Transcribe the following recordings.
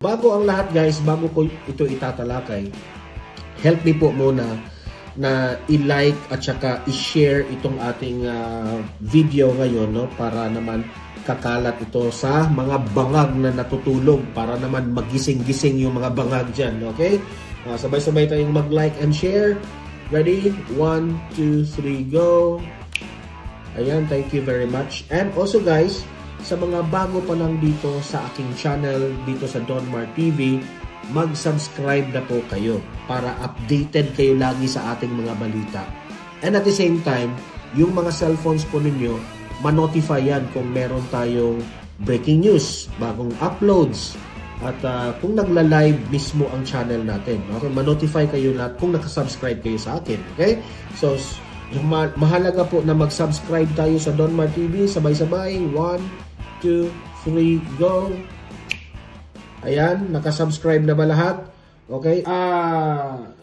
Bago ang lahat guys, bago ko ito itatalakay, help me po muna na i-like at saka i-share itong ating video ngayon, no? Para naman kakalat ito sa mga bangag na natutulog, para naman magising-gising yung mga bangag dyan, okay? Sabay-sabay tayong mag-like and share. Ready? 1, 2, 3, go! Ayan, thank you very much. And also guys, sa mga bago pa lang dito sa aking channel, dito sa Don Mar TV, mag-subscribe na po kayo para updated kayo lagi sa ating mga balita. And at the same time, yung mga cellphones po ninyo, ma-notify yan kung meron tayong breaking news, bagong uploads, at kung nagla-live mismo ang channel natin. Okay? Ma-notify kayo lahat kung nakasubscribe kayo sa akin. Okay? So, mahalaga po na mag-subscribe tayo sa Don Mar TV. Sabay-sabay. 1, 2, 3, go! Ayan, nakasubscribe na ba lahat? Okay?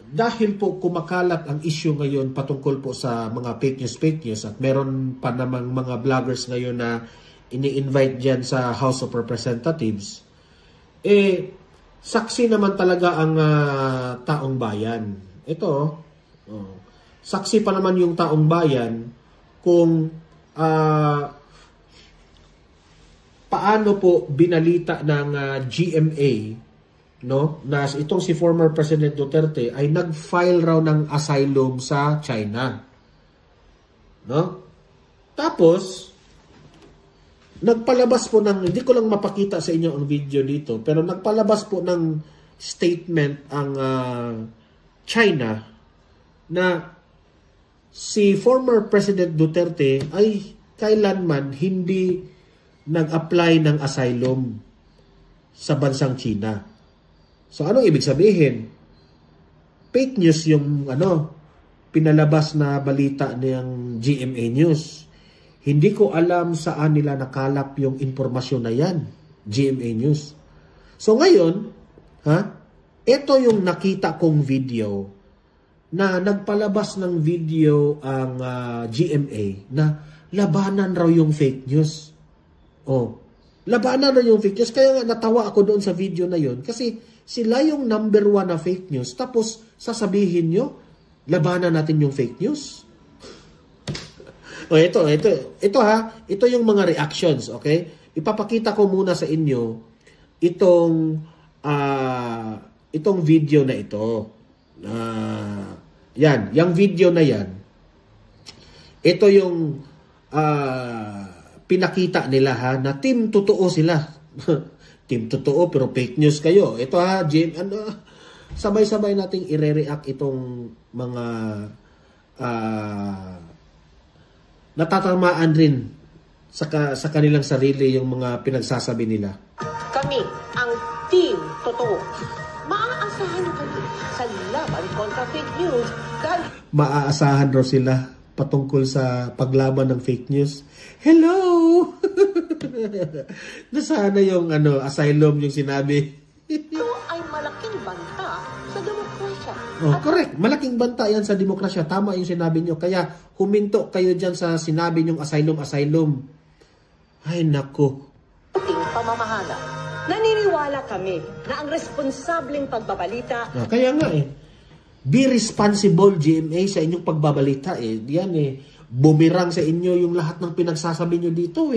Dahil po kumakalat ang issue ngayon patungkol po sa mga fake news at meron pa namang mga vloggers ngayon na ini-invite dyan sa House of Representatives, saksi naman talaga ang taong bayan. Ito, saksi pa naman yung taong bayan kung paano po binalita ng GMA, no, na itong si former President Duterte ay nag-file raw ng asylum sa China, no? Tapos nagpalabas po ng, hindi ko lang mapakita sa inyo ang video dito, pero nagpalabas po ng statement ang China na si former President Duterte ay kailanman hindi nag-apply ng asylum sa bansang China. So, anong ibig sabihin? Fake news yung pinalabas na balita ng GMA News. Hindi ko alam saan nila nakalap yung informasyon na yan, GMA News. So, ngayon, ito yung nakita kong video na nagpalabas ng video ang GMA na labanan raw yung fake news. Labanan na yung fake news. Kaya nga natawa ako doon sa video na yun. Kasi sila yung number 1 na fake news. Tapos sasabihin nyo, labanan natin yung fake news. Ito yung mga reactions, okay? Ipapakita ko muna sa inyo itong video na ito. Yan, yung video na yan. Ito yung pinakita nila na team totoo sila. Team totoo pero fake news kayo. Ito sabay-sabay nating i-react itong mga natatamaan rin sa kanilang sarili yung mga pinagsasabi nila. Kami ang team totoo. Maaasahan kami sa laban kontra fake news. Maaasahan raw sila patungkol sa paglaban ng fake news. Hello! Nasana yung asylum yung sinabi. Ito ay malaking banta sa demokrasya. Correct. Malaking banta yan sa demokrasya. Tama yung sinabi nyo. Kaya huminto kayo dyan sa sinabi nyong asylum. Ay, naku. Ating pamamahala. Naniniwala kami na ang responsableng pagbabalita. Kaya nga be responsible, GMA, sa inyong pagbabalita Yan bumirang sa inyo yung lahat ng pinagsasabi nyo dito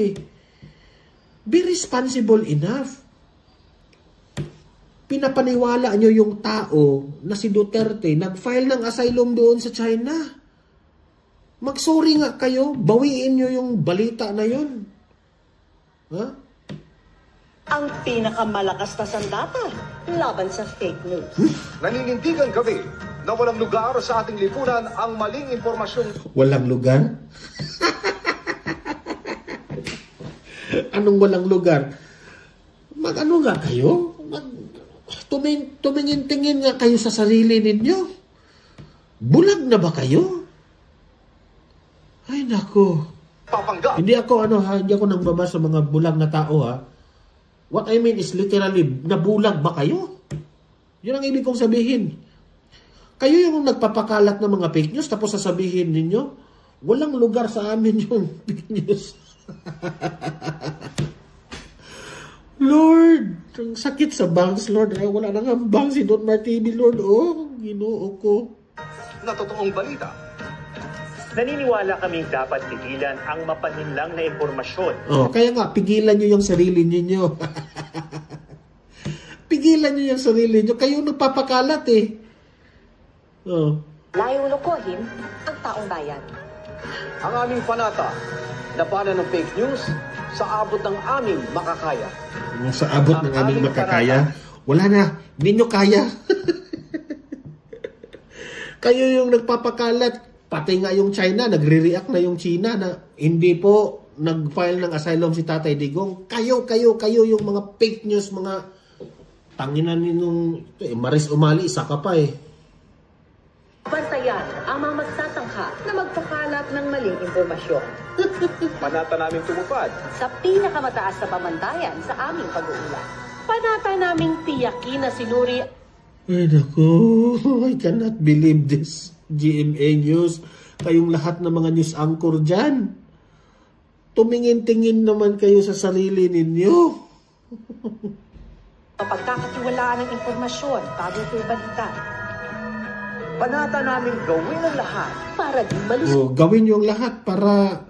Be responsible enough. Pinapaniwala nyo yung tao na si Duterte nag-file ng asylum doon sa China. Mag-sorry nga kayo. Bawiin nyo yung balita na yun. Ang pinakamalakas na sandata laban sa fake news. Naninindigan kami na walang lugar sa ating lipunan ang maling impormasyon. Walang lugar? Anong walang lugar? Mag-ano nga kayo? Tumingin-tingin nga kayo sa sarili ninyo. Bulag na ba kayo? Ay, nako. Papangga. Hindi ako nangbaba sa mga bulag na tao What I mean is literally, nabulag ba kayo? Yun ang ibig kong sabihin. Kayo yung nagpapakalat ng mga fake news tapos sasabihin ninyo, walang lugar sa amin yung fake news. Lord! Ang sakit sa banks, Lord. Ay, wala na nga banks si Don Martini, Lord. Oh, Ginoo ko. Na totoong balita. Naniniwala kaming dapat pigilan ang mapaninlang na impormasyon. Oh, kaya nga, pigilan nyo yung sarili ninyo. Pigilan nyo yung sarili nyo. Kayo nagpapakalat eh. Oh. Layong lokohin ang taong bayan. Ang aming panata, labanan ng fake news sa abot ng aming makakaya. Sa abot ng aming makakaya, wala na. Hindi nyo kaya. Kayo yung nagpapakalat. Pati nga yung China, nagre-react na yung China na hindi po nag-file ng asylum si Tatay Digong. Kayo yung mga fake news, mga tanginan ninong Maris Umali, isa ka pa eh. Bantayan ang mga magtatangka na magpakalat ng maling impormasyon. Panata namin tumupad. Sa pinakamataas na pamantayan sa aming pag-uulat. Panata naming tiyakin na sinuri. Ay naku, I cannot believe this. GMA News, kayong lahat ng mga news anchor dyan. Tumingin-tingin naman kayo sa sarili ninyo. Pagkakatiwalaan ng impormasyon bago ito balita. Panata namin gawin ang lahat. Para di malusog. Oh, gawin yung lahat para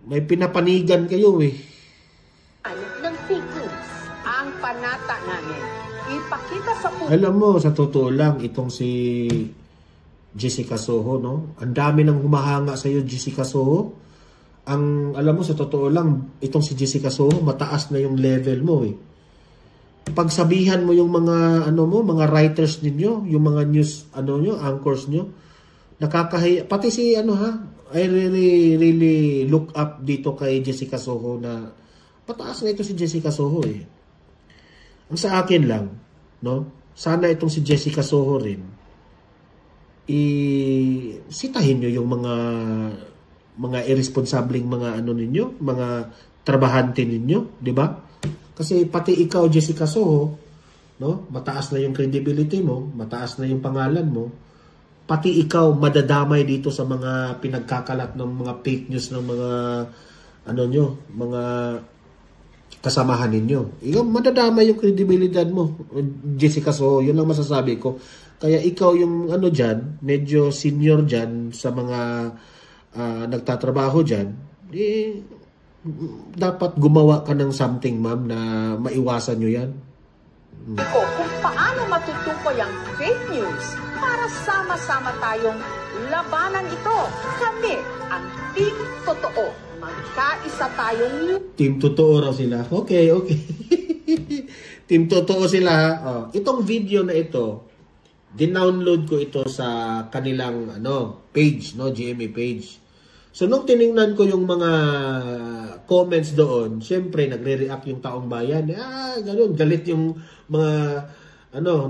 may pinapanigan kayo eh. Ng fake news. Ang panata namin. Ipakita sa publiko. Alam mo, sa totoo lang, itong si Jessica Soho, no? Ang dami nang humahanga sa iyo, Jessica Soho. Alam mo, sa totoo lang, itong si Jessica Soho, mataas na yung level mo eh. Pagsabihan mo yung mga mga writers ninyo, yung mga news anchors nyo, nakakahiya. Pati si I really look up dito kay Jessica Soho na mataas na ito si Jessica Soho eh. Ang sa akin lang, no? Sana itong si Jessica Soho rin sitahin nyo yung mga irresponsableng mga ninyo, mga trabahante ninyo, di ba? Kasi pati ikaw, Jessica Soho, no? Mataas na yung credibility mo, mataas na yung pangalan mo. Pati ikaw madadamay dito sa mga pinagkakalat ng mga fake news ng mga mga kasamahan ninyo. Ikaw madadamay yung credibility mo, Jessica Soho. Yun lang masasabi ko. Kaya ikaw yung dyan, medyo senior dyan sa mga nagtatrabaho dyan, dapat gumawa ka ng something, ma'am, na maiwasan nyo yan. Kung paano matutukoy ang fake news para sama-sama tayong labanan ito. Kami ang Team Totoo. Magkaisa tayong Team Totoo raw sila. Okay. Team Totoo sila. Oh, itong video na ito, dinownload ko ito sa kanilang page, GMA page. So nung tiningnan ko yung mga comments doon, syempre nagre-react yung taong bayan. Ganun, galit yung mga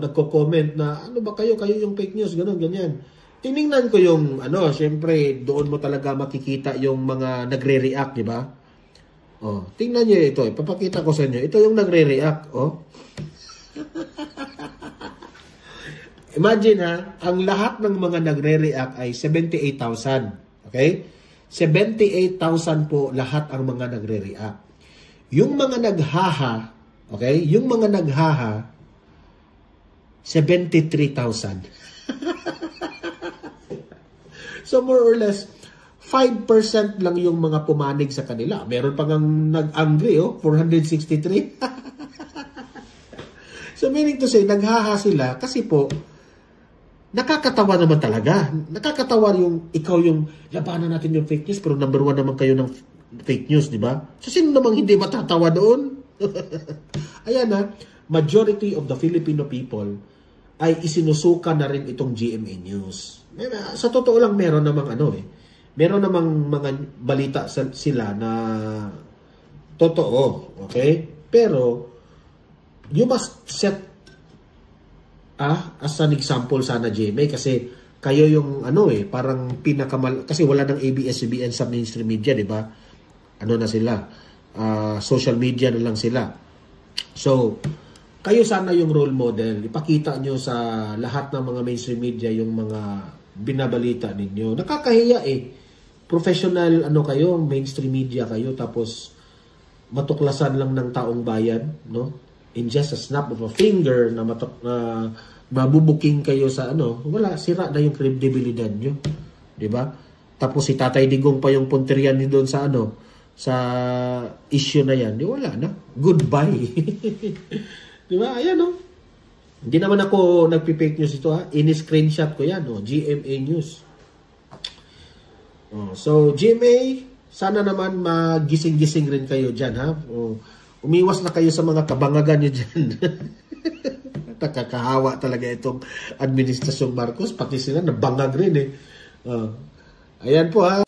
nagko-comment na ba kayo yung fake news, ganun, ganyan. Tiningnan ko yung syempre doon mo talaga makikita yung mga nagre-react, di ba? Oh, tingnan niyo ito, ipapakita ko sa inyo. Ito yung nagre-react, oh. Imagine ang lahat ng mga nagre-react ay 78,000. Okay? 78,000 po lahat ang mga nagre-react. Yung mga naghaha, okay? Yung mga naghaha, 73,000. So more or less, 5% lang yung mga pumanig sa kanila. Meron pang nag-angry, 463. So meaning to say, naghaha sila kasi po, nakakatawa naman talaga. Nakakatawa yung ikaw yung labanan natin yung fake news pero number 1 naman kayo ng fake news, di ba? So sino namang hindi matatawa doon? Ayan majority of the Filipino people ay isinusuka na rin itong GMA News. Sa totoo lang meron namang meron namang mga balita sila na totoo, okay? Pero you must set as an example sana, GMA, kasi kayo yung parang kasi wala ng ABS-CBN sa mainstream media, di ba? Na sila, social media na lang sila. So, kayo sana yung role model. Ipakita nyo sa lahat ng mga mainstream media yung mga binabalita ninyo. Nakakahiya Professional kayo, mainstream media kayo, tapos matuklasan lang ng taong bayan, no? In just a snap of a finger na mabubuking kayo sa ano, wala, sira na yung kredibilidad nyo. 'Di ba? Tapos si Tatay Digong pa yung punterian ni doon sa ano, sa issue na yan. Di wala na. Goodbye. 'Di ba? Ayan, no? Hindi naman ako nagpi-fake news ito, ha. Ini-screenshot ko yan, no? GMA News. So, GMA, sana naman magising-gising rin kayo dyan, ha? Umiwas na kayo sa mga kabangagan nyo dyan. Nakakahawa talaga itong Administrasyong Marcos. Pati sila nabangag rin, eh. Ayan po, ha.